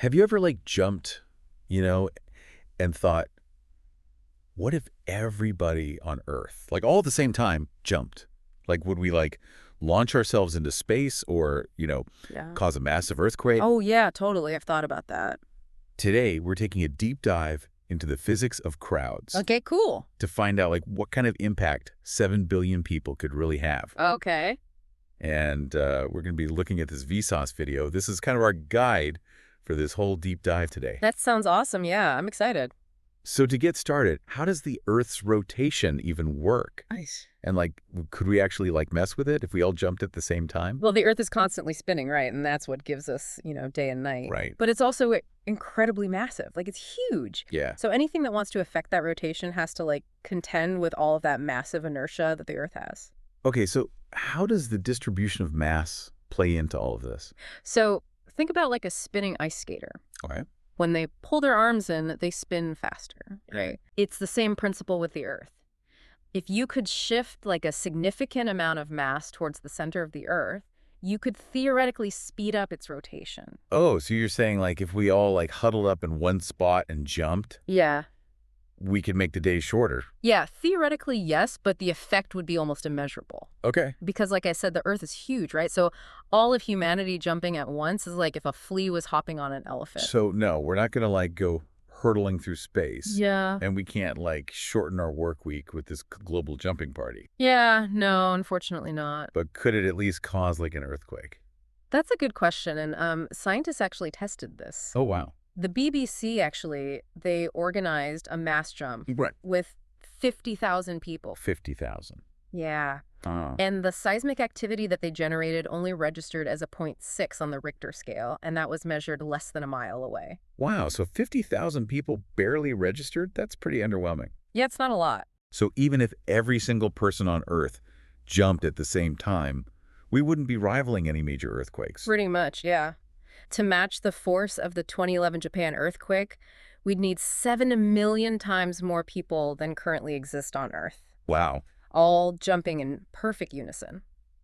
Have you ever like jumped, you know, and thought, what if everybody on Earth, like all at the same time, jumped? Like, would we like launch ourselves into space or, Yeah. cause a massive earthquake? Oh, yeah, totally. I've thought about that. Today, we're taking a deep dive into the physics of crowds Okay, cool. to find out like what kind of impact 7 billion people could really have. Okay. And we're going to be looking at this Vsauce video. This is kind of our guide for this whole deep dive today. That sounds awesome. Yeah, I'm excited. So to get started, how does the Earth's rotation even work? Nice. And like, could we actually like mess with it if we all jumped at the same time? Well, the Earth is constantly spinning, right? And that's what gives us, day and night. Right. But it's also incredibly massive. Like, it's huge. Yeah. So anything that wants to affect that rotation has to, contend with all of that massive inertia that the Earth has. Okay, so how does the distribution of mass play into all of this? So think about like a spinning ice skater. Okay. When they pull their arms in, they spin faster, right? It's the same principle with the Earth. If you could shift like a significant amount of mass towards the center of the Earth, you could theoretically speed up its rotation. Oh, so you're saying like if we all like huddled up in one spot and jumped, Yeah. we could make the day shorter. Yeah, theoretically, yes, but the effect would be almost immeasurable. Okay. Because like I said, the Earth is huge, right? So all of humanity jumping at once is like if a flea was hopping on an elephant. So no, we're not going to like go hurtling through space. Yeah. And we can't like shorten our work week with this global jumping party. Yeah, no, unfortunately not. But could it at least cause like an earthquake? That's a good question, and scientists actually tested this. Oh, wow. The BBC, actually, they organized a mass jump Right. with 50,000 people. 50,000. Yeah. Oh. And the seismic activity that they generated only registered as a 0.6 on the Richter scale, and that was measured less than a mile away. Wow, so 50,000 people barely registered? That's pretty underwhelming. Yeah, it's not a lot. So even if every single person on Earth jumped at the same time, we wouldn't be rivaling any major earthquakes. Pretty much, yeah. To match the force of the 2011 Japan earthquake, we'd need 7 million times more people than currently exist on Earth, Wow. all jumping in perfect unison.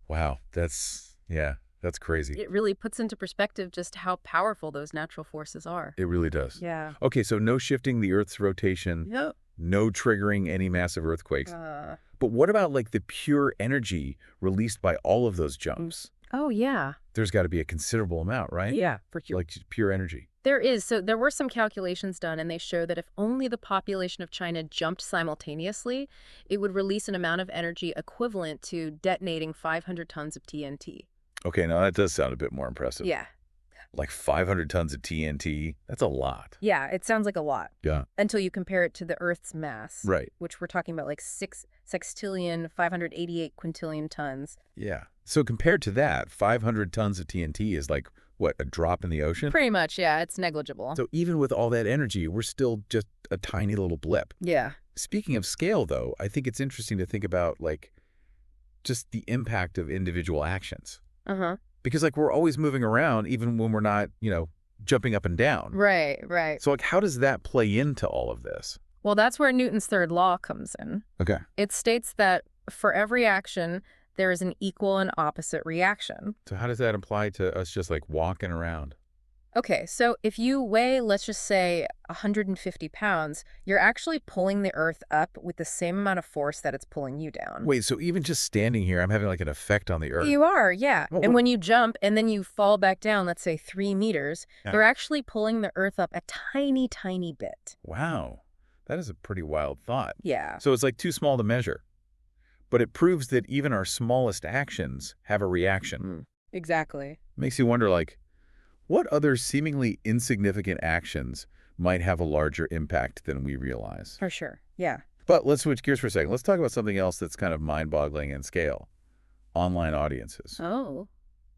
Wow, that's crazy. It really puts into perspective just how powerful those natural forces are. It really does. Yeah. Okay, so no shifting the Earth's rotation, Yep. no triggering any massive earthquakes. But what about like the pure energy released by all of those jumps? Oh, yeah. There's got to be a considerable amount, right? Yeah, for sure. Like pure energy. There is. So there were some calculations done, and they show that if only the population of China jumped simultaneously, it would release an amount of energy equivalent to detonating 500 tons of TNT. Okay, now that does sound a bit more impressive. Yeah. Like 500 tons of TNT, that's a lot. Yeah, it sounds like a lot. Yeah. Until you compare it to the Earth's mass. Right. Which we're talking about like 6 sextillion, 588 quintillion tons. Yeah. So compared to that, 500 tons of TNT is like, what, a drop in the ocean? Pretty much, yeah. It's negligible. So even with all that energy, we're still just a tiny little blip. Yeah. Speaking of scale, though, I think it's interesting to think about, like, just the impact of individual actions. Uh-huh. Because, like, we're always moving around, even when we're not, jumping up and down. Right, right. So, like, how does that play into all of this? Well, that's where Newton's third law comes in. Okay. It states that for every action, there is an equal and opposite reaction. So how does that apply to us just, like, walking around? Okay, so if you weigh, let's just say, 150 pounds, you're actually pulling the Earth up with the same amount of force that it's pulling you down. Wait, so even just standing here, I'm having, like, an effect on the Earth? You are, yeah. Well, and when you jump and then you fall back down, let's say 3 meters, Yeah. you're actually pulling the Earth up a tiny, tiny bit. Wow. That is a pretty wild thought. Yeah. So it's, like, too small to measure. But it proves that even our smallest actions have a reaction. Exactly. Makes you wonder, like, what other seemingly insignificant actions might have a larger impact than we realize? For sure. Yeah. But let's switch gears for a second. Let's talk about something else that's kind of mind-boggling in scale. Online audiences. Oh.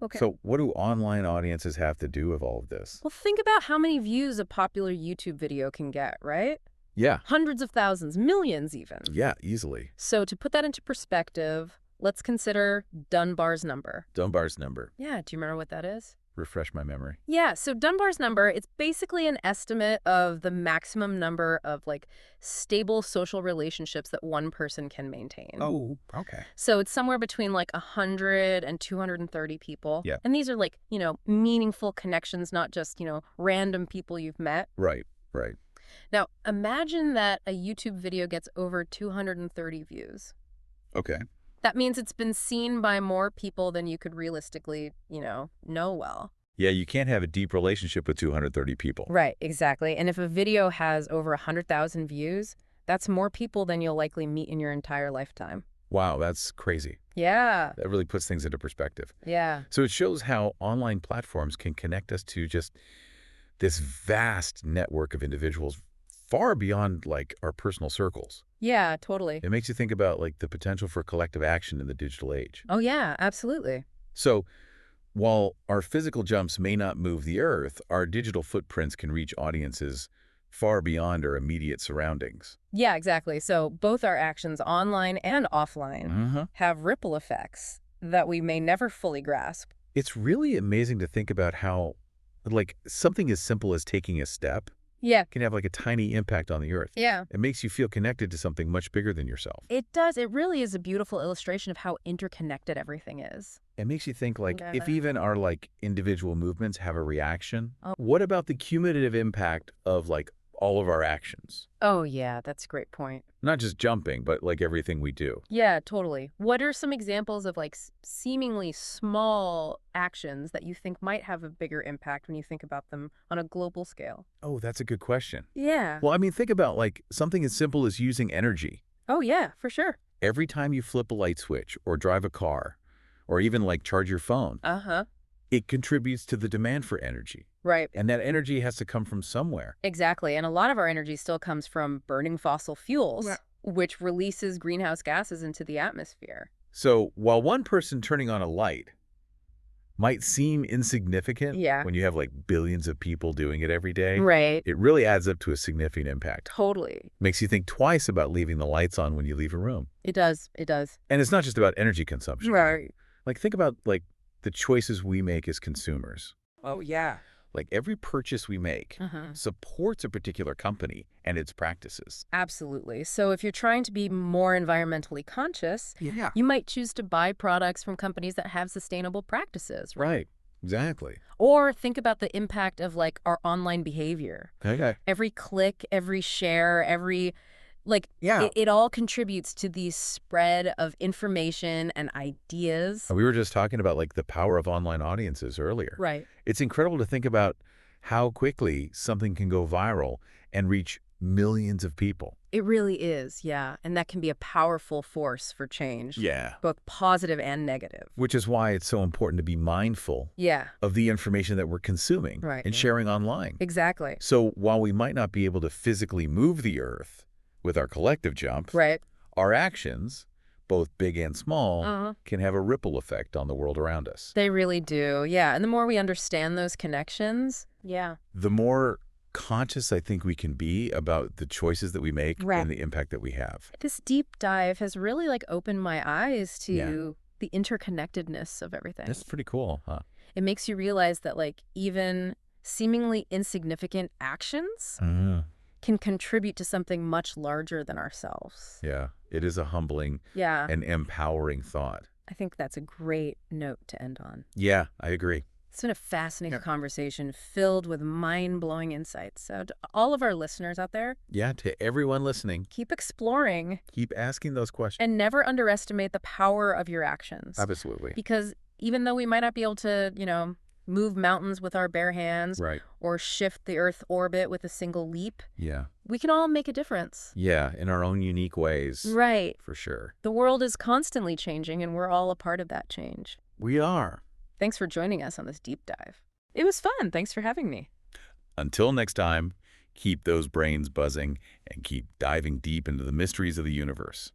Okay. So what do online audiences have to do with all of this? Well, think about how many views a popular YouTube video can get, right? Yeah. Hundreds of thousands, millions even. Yeah, easily. So to put that into perspective, let's consider Dunbar's number. Dunbar's number. Yeah, do you remember what that is? Refresh my memory. Yeah, so Dunbar's number, it's basically an estimate of the maximum number of like stable social relationships that one person can maintain. Oh, okay. So it's somewhere between like 100 and 230 people. Yeah. And these are like, meaningful connections, not just, random people you've met. Right, right. Now, imagine that a YouTube video gets over 230 views. Okay. That means it's been seen by more people than you could realistically, know well. Yeah, you can't have a deep relationship with 230 people. Right, exactly. And if a video has over 100,000 views, that's more people than you'll likely meet in your entire lifetime. Wow, that's crazy. Yeah. That really puts things into perspective. Yeah. So it shows how online platforms can connect us to just this vast network of individuals far beyond like our personal circles. Yeah, totally. It makes you think about like the potential for collective action in the digital age. Oh, yeah, absolutely. So while our physical jumps may not move the Earth, our digital footprints can reach audiences far beyond our immediate surroundings. Yeah, exactly. So both our actions online and offline have ripple effects that we may never fully grasp. It's really amazing to think about how, like, something as simple as taking a step Yeah. can have like a tiny impact on the Earth. Yeah. It makes you feel connected to something much bigger than yourself. It does. It really is a beautiful illustration of how interconnected everything is. It makes you think, like, Yeah. if even our like individual movements have a reaction, Oh. what about the cumulative impact of like all of our actions? Oh, yeah, that's a great point. Not just jumping, but like everything we do. Yeah, totally. What are some examples of like seemingly small actions that you think might have a bigger impact when you think about them on a global scale? Oh, that's a good question. Yeah. Well, I mean, think about like something as simple as using energy. Oh, yeah, for sure. Every time you flip a light switch or drive a car or even like charge your phone, Uh-huh. it contributes to the demand for energy. Right. And that energy has to come from somewhere. Exactly. And a lot of our energy still comes from burning fossil fuels, Yeah. which releases greenhouse gases into the atmosphere. So while one person turning on a light might seem insignificant Yeah. when you have like billions of people doing it every day, Right. it really adds up to a significant impact. Totally. Makes you think twice about leaving the lights on when you leave a room. It does. It does. And it's not just about energy consumption. Right. Like think about like the choices we make as consumers. Oh, yeah. Like every purchase we make Uh-huh. supports a particular company and its practices. Absolutely. So if you're trying to be more environmentally conscious, Yeah. you might choose to buy products from companies that have sustainable practices. Right. Exactly. Or think about the impact of like our online behavior. Okay. Every click, every share, Yeah. it all contributes to the spread of information and ideas. We were just talking about like the power of online audiences earlier. Right. It's incredible to think about how quickly something can go viral and reach millions of people. It really is, yeah. And that can be a powerful force for change. Yeah. Both positive and negative. Which is why it's so important to be mindful Yeah, of the information that we're consuming Right, and yeah. sharing online. exactly. So while we might not be able to physically move the Earth with our collective jump, Right. our actions, both big and small, Uh-huh. can have a ripple effect on the world around us. They really do, yeah. And the more we understand those connections, yeah. The more conscious I think we can be about the choices that we make Right. and the impact that we have. This deep dive has really like opened my eyes to Yeah. the interconnectedness of everything. That's pretty cool, huh? It makes you realize that like even seemingly insignificant actions can contribute to something much larger than ourselves. Yeah, it is a humbling Yeah, and empowering thought. I think that's a great note to end on. Yeah, I agree. It's been a fascinating Yeah. conversation filled with mind-blowing insights. So to all of our listeners out there, Yeah, to everyone listening, keep exploring keep asking those questions. and never underestimate the power of your actions. Absolutely. Because even though we might not be able to, move mountains with our bare hands Right. or shift the Earth orbit with a single leap, Yeah. we can all make a difference. Yeah, in our own unique ways. Right. For sure. The world is constantly changing, and we're all a part of that change. We are. Thanks for joining us on this deep dive. It was fun. Thanks for having me. Until next time, keep those brains buzzing and keep diving deep into the mysteries of the universe.